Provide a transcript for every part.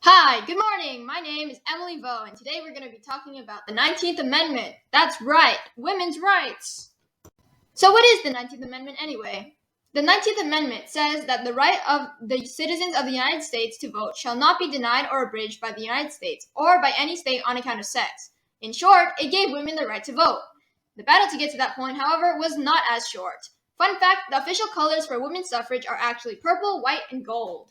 Hi, good morning. My name is Emily Vo, and today we're going to be talking about the 19th Amendment. That's right, women's rights. So what is the 19th Amendment anyway? The 19th Amendment says that the right of the citizens of the United States to vote shall not be denied or abridged by the United States or by any state on account of sex. In short, it gave women the right to vote. The battle to get to that point, however, was not as short. Fun fact, the official colors for women's suffrage are actually purple, white, and gold.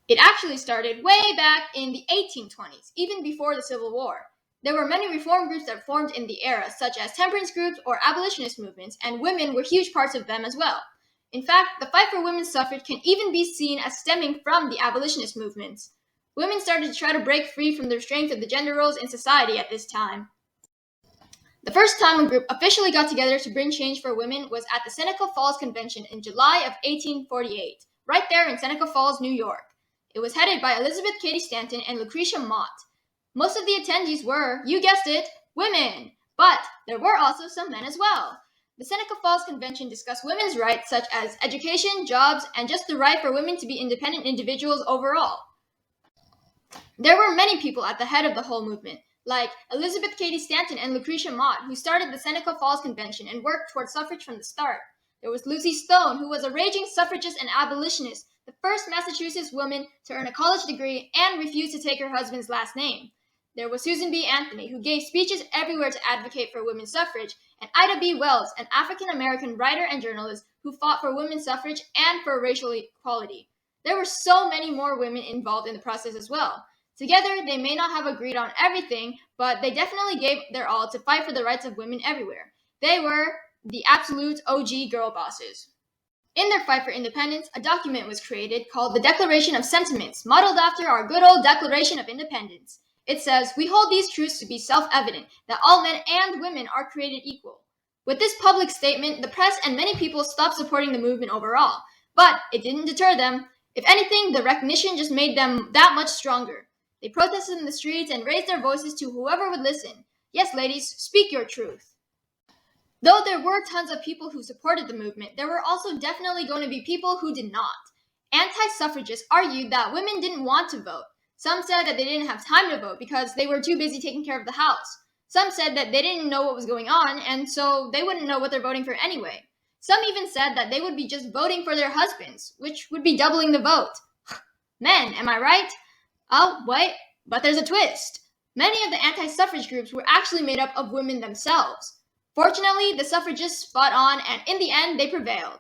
It actually started way back in the 1820s, even before the Civil War. There were many reform groups that formed in the era, such as temperance groups or abolitionist movements, and women were huge parts of them as well. In fact, the fight for women's suffrage can even be seen as stemming from the abolitionist movements. Women started to try to break free from the restraints of the gender roles in society at this time. The first time a group officially got together to bring change for women was at the Seneca Falls Convention in July of 1848, right there in Seneca Falls, New York. It was headed by Elizabeth Cady Stanton and Lucretia Mott. Most of the attendees were, you guessed it, women, but there were also some men as well. The Seneca Falls Convention discussed women's rights such as education, jobs, and just the right for women to be independent individuals overall. There were many people at the head of the whole movement, like Elizabeth Cady Stanton and Lucretia Mott, who started the Seneca Falls Convention and worked toward suffrage from the start. There was Lucy Stone, who was a raging suffragist and abolitionist, the first Massachusetts woman to earn a college degree and refused to take her husband's last name. There was Susan B. Anthony, who gave speeches everywhere to advocate for women's suffrage, and Ida B. Wells, an African-American writer and journalist who fought for women's suffrage and for racial equality. There were so many more women involved in the process as well. Together, they may not have agreed on everything, but they definitely gave their all to fight for the rights of women everywhere. They were the absolute OG girl bosses. In their fight for independence, a document was created called the Declaration of Sentiments, modeled after our good old Declaration of Independence. It says, "We hold these truths to be self-evident, that all men and women are created equal." With this public statement, the press and many people stopped supporting the movement overall, but it didn't deter them. If anything, the recognition just made them that much stronger. They protested in the streets and raised their voices to whoever would listen. Yes, ladies, speak your truth. Though there were tons of people who supported the movement, there were also definitely going to be people who did not. Anti-suffragists argued that women didn't want to vote. Some said that they didn't have time to vote because they were too busy taking care of the house. Some said that they didn't know what was going on, and so they wouldn't know what they're voting for anyway. Some even said that they would be just voting for their husbands, which would be doubling the vote. Men, am I right? Oh, wait, but there's a twist. Many of the anti-suffrage groups were actually made up of women themselves. Fortunately, the suffragists fought on, and in the end, they prevailed.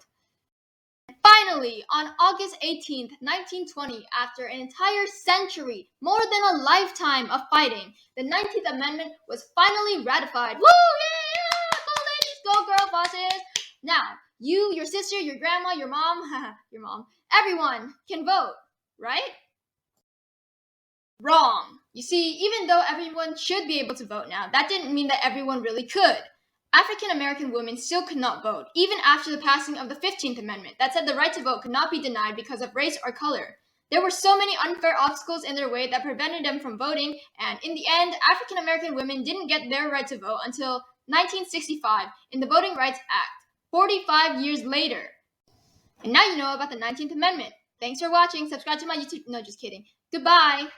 Finally, on August 18th, 1920, after an entire century, more than a lifetime of fighting, the 19th Amendment was finally ratified. Woo! Yeah! Go ladies! Go girl bosses! Now, you, your sister, your grandma, your mom, everyone can vote, right? Wrong. You see, even though everyone should be able to vote now, that didn't mean that everyone really could. African-American women still could not vote, even after the passing of the 15th Amendment that said the right to vote could not be denied because of race or color. There were so many unfair obstacles in their way that prevented them from voting, and in the end, African-American women didn't get their right to vote until 1965 in the Voting Rights Act, 45 years later. And now you know about the 19th Amendment. Thanks for watching. Subscribe to my YouTube. No, just kidding. Goodbye.